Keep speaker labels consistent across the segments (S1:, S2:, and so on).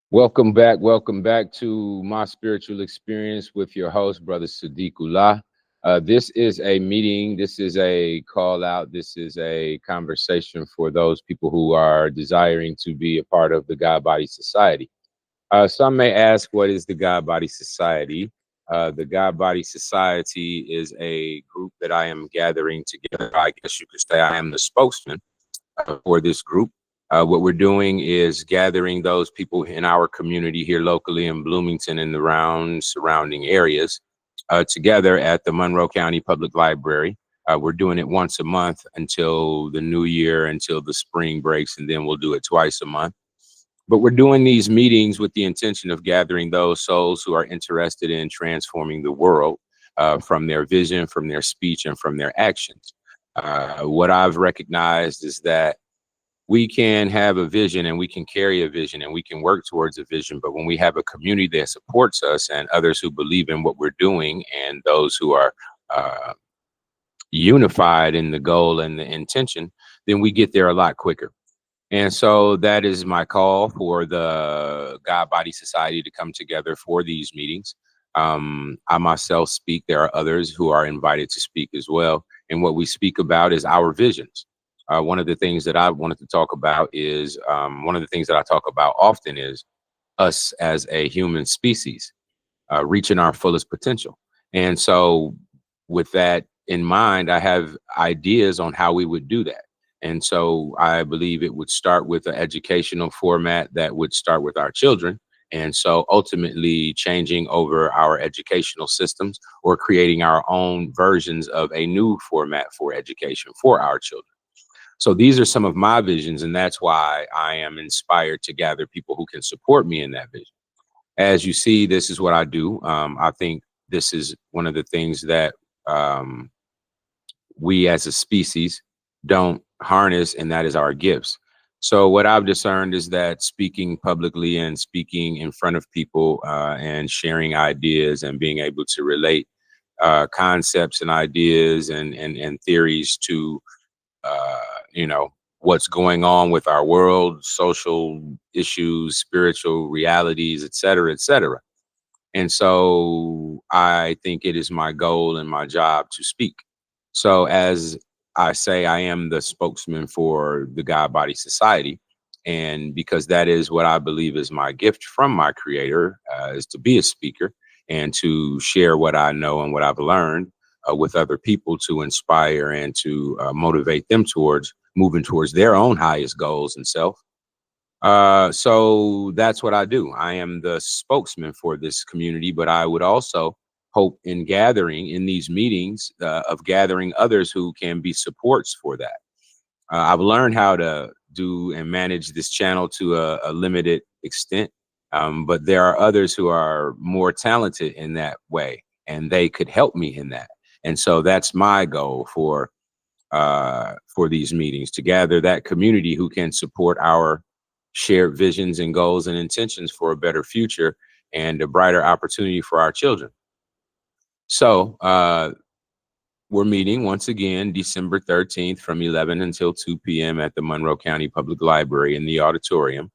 S1: Welcome back to my spiritual experience with your host, Bro.Sadiq. This is a meeting. This is a call out. This is a conversation for those people who are desiring to be a part of the God Body Society. Some may ask, what is the God Body Society? The God Body Society is a group that I am gathering together. I guess you could say I am the spokesman for this group. What we're doing is gathering those people in our community here locally in Bloomington and the surrounding areas together at the Monroe County Public Library. We're doing it once a month until the new year, until the spring breaks, and then we'll do it twice a month. But we're doing these meetings with the intention of gathering those souls who are interested in transforming the world from their vision, from their speech, and from their actions. What I've recognized is that we can have a vision and we can carry a vision and we can work towards a vision. But when we have a community that supports us and others who believe in what we're doing and those who are unified in the goal and the intention, then we get there a lot quicker. And so that is my call for the God Body Society to come together for these meetings. I myself speak. There are others who are invited to speak as well. And what we speak about is our visions. One of the things that I wanted to talk about is one of the things that I talk about often is us as a human species reaching our fullest potential. And so with that in mind, I have ideas on how we would do that. And so I believe it would start with an educational format that would start with our children. And so ultimately changing over our educational systems or creating our own versions of a new format for education for our children. So these are some of my visions, and that's why I am inspired to gather people who can support me in that vision. As you see, this is what I do. I think this is one of the things that we as a species don't harness, and that is our gifts. So what I've discerned is that speaking publicly and speaking in front of people and sharing ideas and being able to relate concepts and ideas and theories to what's going on with our world, social issues, spiritual realities, et cetera, et cetera. And so I think it is my goal and my job to speak. So as I say, I am the spokesman for the God Body Society. And because that is what I believe is my gift from my creator, is to be a speaker and to share what I know and what I've learned with other people to inspire and to motivate them towards moving towards their own highest goals and self. So that's what I do. I am the spokesman for this community, but I would also hope in gathering in these meetings of gathering others who can be supports for that. I've learned how to do and manage this channel to a limited extent, but there are others who are more talented in that way, and they could help me in that. And so that's my goal for these meetings, to gather that community who can support our shared visions and goals and intentions for a better future and a brighter opportunity for our children. So we're meeting once again December 13th from 11 until 2 p.m. at the Monroe County Public Library in the auditorium.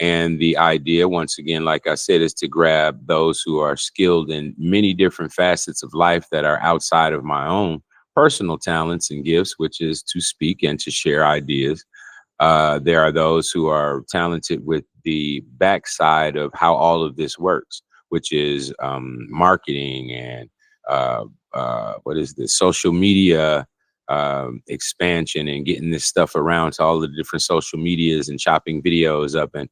S1: And the idea, once again, like I said, is to grab those who are skilled in many different facets of life that are outside of my own personal talents and gifts, which is to speak and to share ideas. There are those who are talented with the backside of how all of this works, which is marketing and what is this, social media expansion and getting this stuff around to all the different social medias and chopping videos up and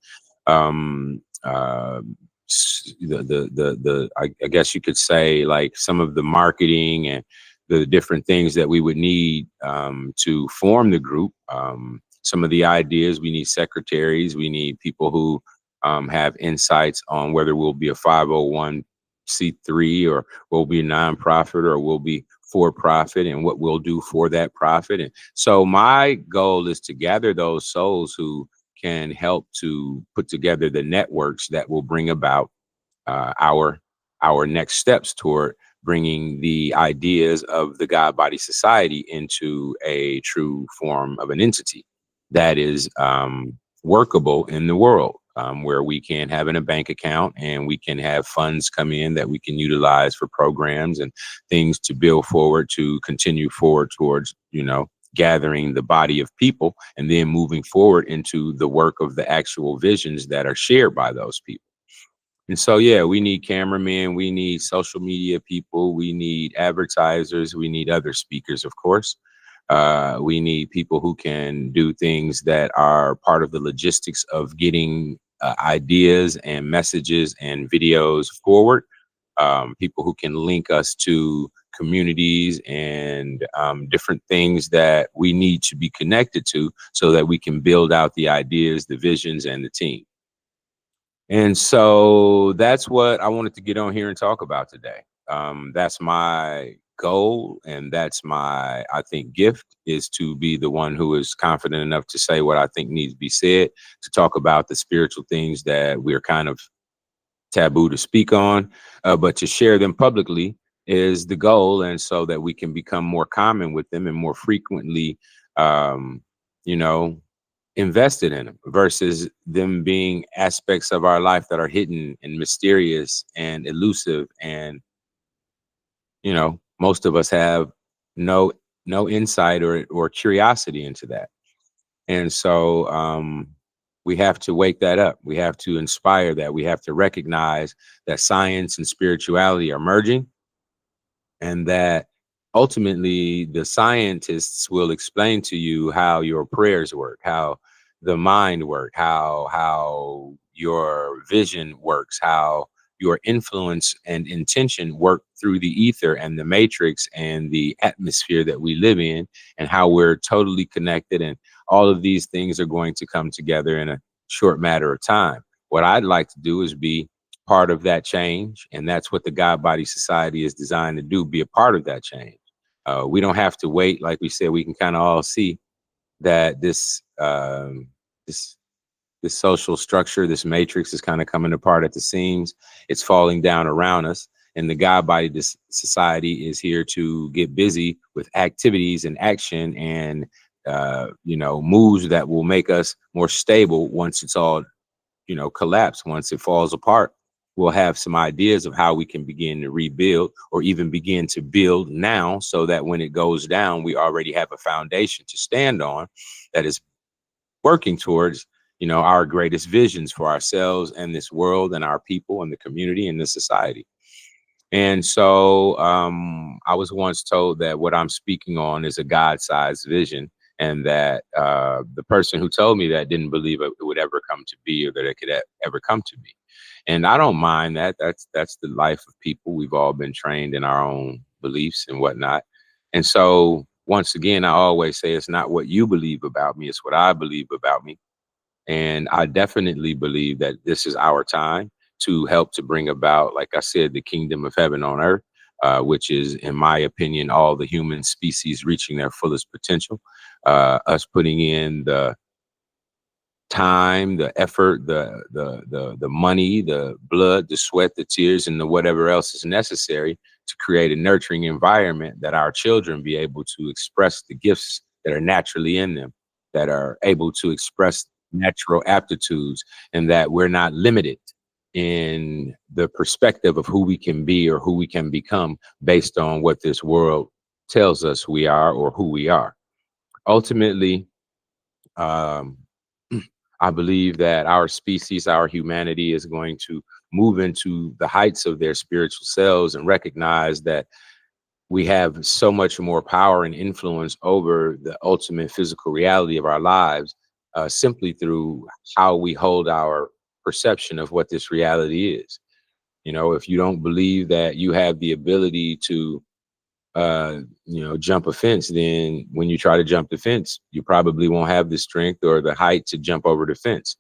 S1: I guess you could say like some of the marketing and the different things that we would need to form the group. Some of the ideas, we need secretaries, we need people who have insights on whether we'll be a 501c3 or we'll be a nonprofit or we'll be for profit and what we'll do for that profit. And so my goal is to gather those souls who can help to put together the networks that will bring about our next steps toward bringing the ideas of the God Body Society into a true form of an entity that is workable in the world. where we can have in a bank account and we can have funds come in that we can utilize for programs and things to build forward, to continue forward towards, gathering the body of people and then moving forward into the work of the actual visions that are shared by those people. And so, yeah, we need cameramen, we need social media people, we need advertisers, we need other speakers, of course. We need people who can do things that are part of the logistics of getting ideas and messages and videos forward. People who can link us to communities and different things that we need to be connected to so that we can build out the ideas, the visions, and the team. And so that's what I wanted to get on here and talk about today. That's my goal, and that's my, I think, gift, is to be the one who is confident enough to say what I think needs to be said, to talk about the spiritual things that we're kind of taboo to speak on, but to share them publicly is the goal. And so that we can become more common with them and more frequently, you know, invested in them versus them being aspects of our life that are hidden and mysterious and elusive. And, most of us have no insight or curiosity into that. And so we have to wake that up. We have to inspire that. We have to recognize that science and spirituality are merging, and that ultimately the scientists will explain to you how your prayers work, how the mind work, how your vision works, how your influence and intention work through the ether and the matrix and the atmosphere that we live in, and how we're totally connected. And all of these things are going to come together in a short matter of time. What I'd like to do is be part of that change. And that's what the God Body Society is designed to do, be a part of that change. We don't have to wait. Like we said, we can kind of all see that this social structure, this matrix, is kind of coming apart at the seams. It's falling down around us. And the God Body Society is here to get busy with activities and action and, moves that will make us more stable once it's all, collapse. Once it falls apart, we'll have some ideas of how we can begin to rebuild, or even begin to build now, so that when it goes down, we already have a foundation to stand on that is working towards, our greatest visions for ourselves and this world and our people and the community and the society. And so I was once told that what I'm speaking on is a God-sized vision, and that the person who told me that didn't believe it would ever come to be, or that it could ever come to be. And I don't mind that. That's the life of people. We've all been trained in our own beliefs and whatnot. And so once again, I always say it's not what you believe about me, it's what I believe about me. And I definitely believe that this is our time to help to bring about, like I said, the kingdom of heaven on earth, which is, in my opinion, all the human species reaching their fullest potential. Us putting in the time, the effort, the money, the blood, the sweat, the tears, and the whatever else is necessary to create a nurturing environment that our children be able to express the gifts that are naturally in them, that are able to express natural aptitudes, and that we're not limited in the perspective of who we can be or who we can become based on what this world tells us we are or who we are. Ultimately, I believe that our species, our humanity, is going to move into the heights of their spiritual selves and recognize that we have so much more power and influence over the ultimate physical reality of our lives, simply through how we hold our perception of what this reality is. If you don't believe that you have the ability to jump a fence, then when you try to jump the fence, you probably won't have the strength or the height to jump over the fence.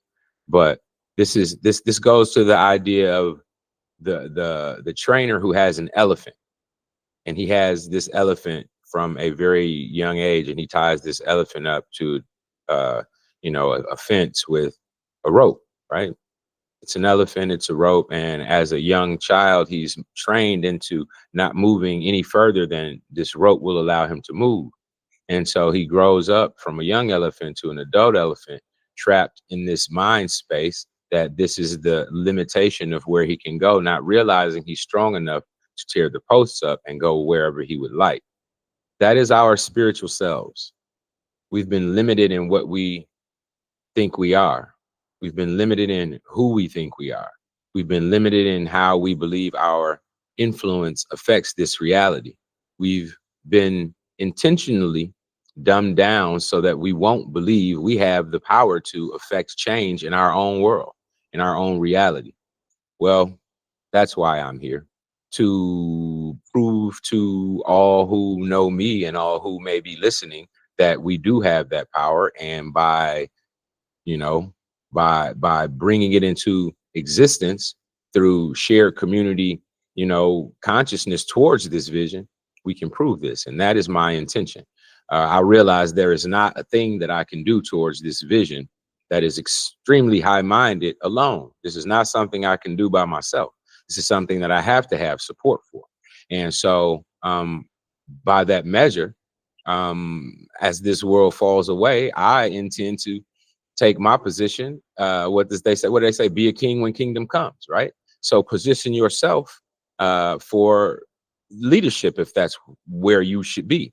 S1: But this goes to the idea of the trainer who has an elephant, and he has this elephant from a very young age, and he ties this elephant up to a fence with a rope, right? It's an elephant, it's a rope. And as a young child, he's trained into not moving any further than this rope will allow him to move. And so he grows up from a young elephant to an adult elephant, trapped in this mind space that this is the limitation of where he can go, not realizing he's strong enough to tear the posts up and go wherever he would like. That is our spiritual selves. We've been limited in what we think we are. We've been limited in who we think we are. We've been limited in how we believe our influence affects this reality. We've been intentionally dumbed down so that we won't believe we have the power to affect change in our own world, in our own reality. Well, that's why I'm here, to prove to all who know me and all who may be listening that we do have that power. And by, you know, by bringing it into existence through shared community, consciousness towards this vision, we can prove this. And that is my intention. I realize there is not a thing that I can do towards this vision that is extremely high-minded alone. This is not something I can do by myself. This is something that I have to have support for. And so by that measure, as this world falls away, I intend to take my position. What do they say? Be a king when kingdom comes, right? So position yourself for leadership if that's where you should be.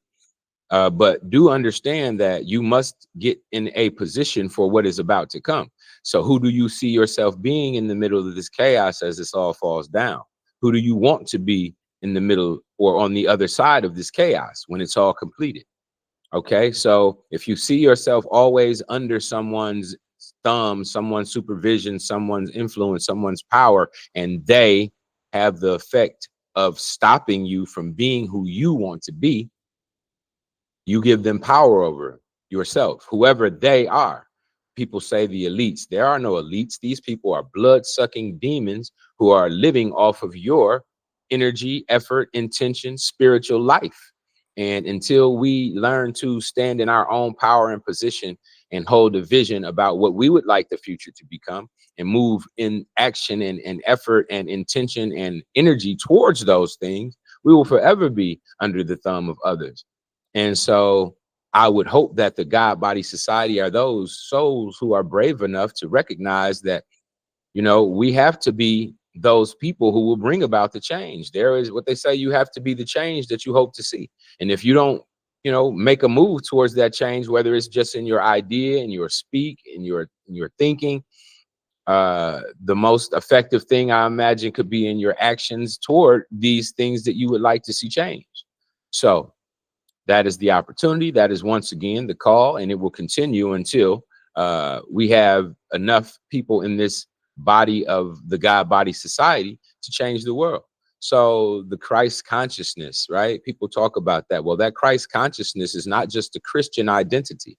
S1: But do understand that you must get in a position for what is about to come. So who do you see yourself being in the middle of this chaos as this all falls down? Who do you want to be in the middle or on the other side of this chaos when it's all completed? Okay, so if you see yourself always under someone's thumb, someone's supervision, someone's influence, someone's power, and they have the effect of stopping you from being who you want to be, you give them power over yourself, whoever they are. People say the elites. There are no elites. These people are blood-sucking demons who are living off of your energy, effort, intention, spiritual life. And until we learn to stand in our own power and position and hold a vision about what we would like the future to become and move in action and effort and intention and energy towards those things, we will forever be under the thumb of others. And so I would hope that the God Body Society are those souls who are brave enough to recognize that, we have to be those people who will bring about the change. There is what they say, you have to be the change that you hope to see. And if you don't, make a move towards that change, whether it's just in your idea, in your speak, in your thinking, the most effective thing I imagine could be in your actions toward these things that you would like to see change. So that is the opportunity. That is once again the call, and it will continue until we have enough people in this body of the God Body Society to change the world. So the Christ consciousness, right? People talk about that. Well, that Christ consciousness is not just a Christian identity.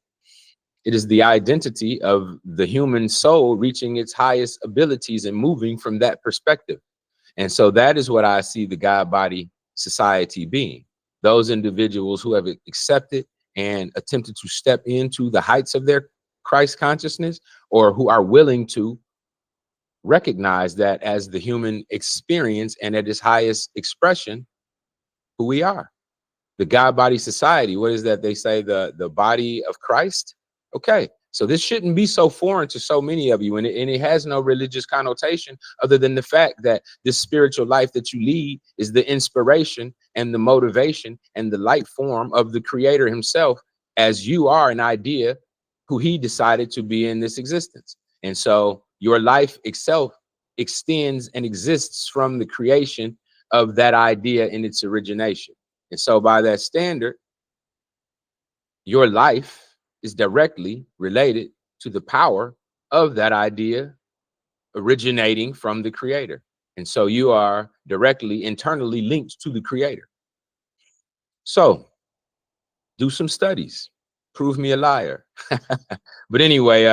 S1: It is the identity of the human soul reaching its highest abilities and moving from that perspective. And so that is what I see the God Body Society being. Those individuals who have accepted and attempted to step into the heights of their Christ consciousness, or who are willing to recognize that as the human experience and at its highest expression, who we are. The God Body Society, what is that? They say the body of Christ. Okay, so this shouldn't be so foreign to so many of you, and it has no religious connotation other than the fact that this spiritual life that you lead is the inspiration and the motivation and the light form of the Creator himself, as you are an idea who he decided to be in this existence. And so your life itself extends and exists from the creation of that idea in its origination. And so by that standard, your life is directly related to the power of that idea originating from the Creator. And so you are directly internally linked to the Creator. So do some studies, prove me a liar. But anyway,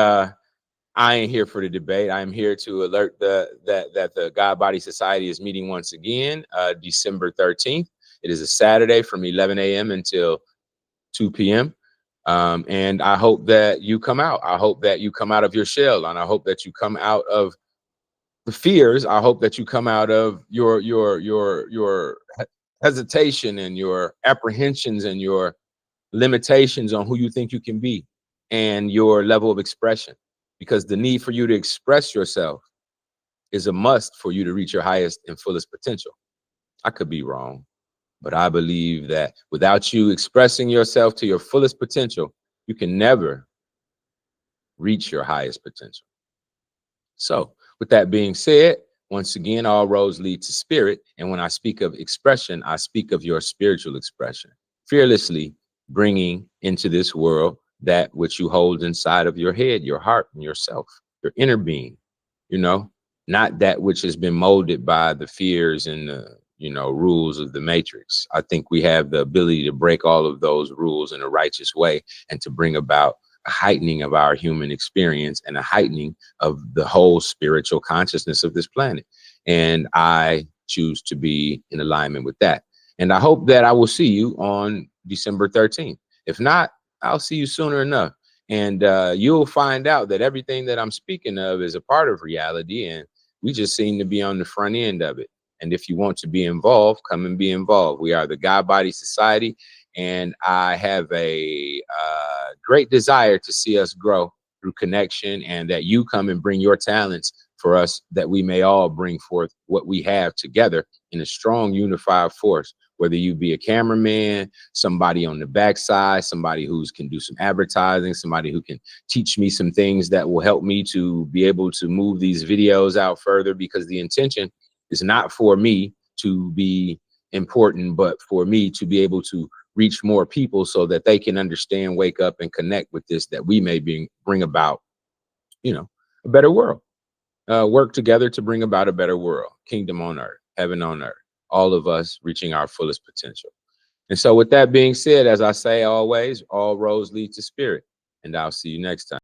S1: I ain't here for the debate. I'm here to alert that the God Body Society is meeting once again, December 13th. It is a Saturday from 11 a.m. until 2 p.m. And I hope that you come out. I hope that you come out of your shell, and I hope that you come out of the fears. I hope that you come out of your hesitation and your apprehensions and your limitations on who you think you can be and your level of expression. because the need for you to express yourself is a must for you to reach your highest and fullest potential. I could be wrong, but I believe that without you expressing yourself to your fullest potential, you can never reach your highest potential. So with that being said, once again, all roads lead to spirit. And when I speak of expression, I speak of your spiritual expression, fearlessly bringing into this world that which you hold inside of your head, your heart, and yourself, your inner being, you know, not that which has been molded by the fears and the, rules of the matrix. I think we have the ability to break all of those rules in a righteous way and to bring about a heightening of our human experience and a heightening of the whole spiritual consciousness of this planet. And I choose to be in alignment with that. And I hope that I will see you on December 13th. If not, I'll see you sooner enough. And you'll find out that everything that I'm speaking of is a part of reality. And we just seem to be on the front end of it. And if you want to be involved, come and be involved. We are the God Body Society. And I have a great desire to see us grow through connection, and that you come and bring your talents for us, that we may all bring forth what we have together in a strong, unified force. Whether you be a cameraman, somebody on the backside, somebody who can do some advertising, somebody who can teach me some things that will help me to be able to move these videos out further, because the intention is not for me to be important, but for me to be able to reach more people so that they can understand, wake up, and connect with this, that we may bring about, a better world. Work together to bring about a better world, kingdom on earth, heaven on earth, all of us reaching our fullest potential. And so with that being said, as I say always, all roads lead to spirit, and I'll see you next time.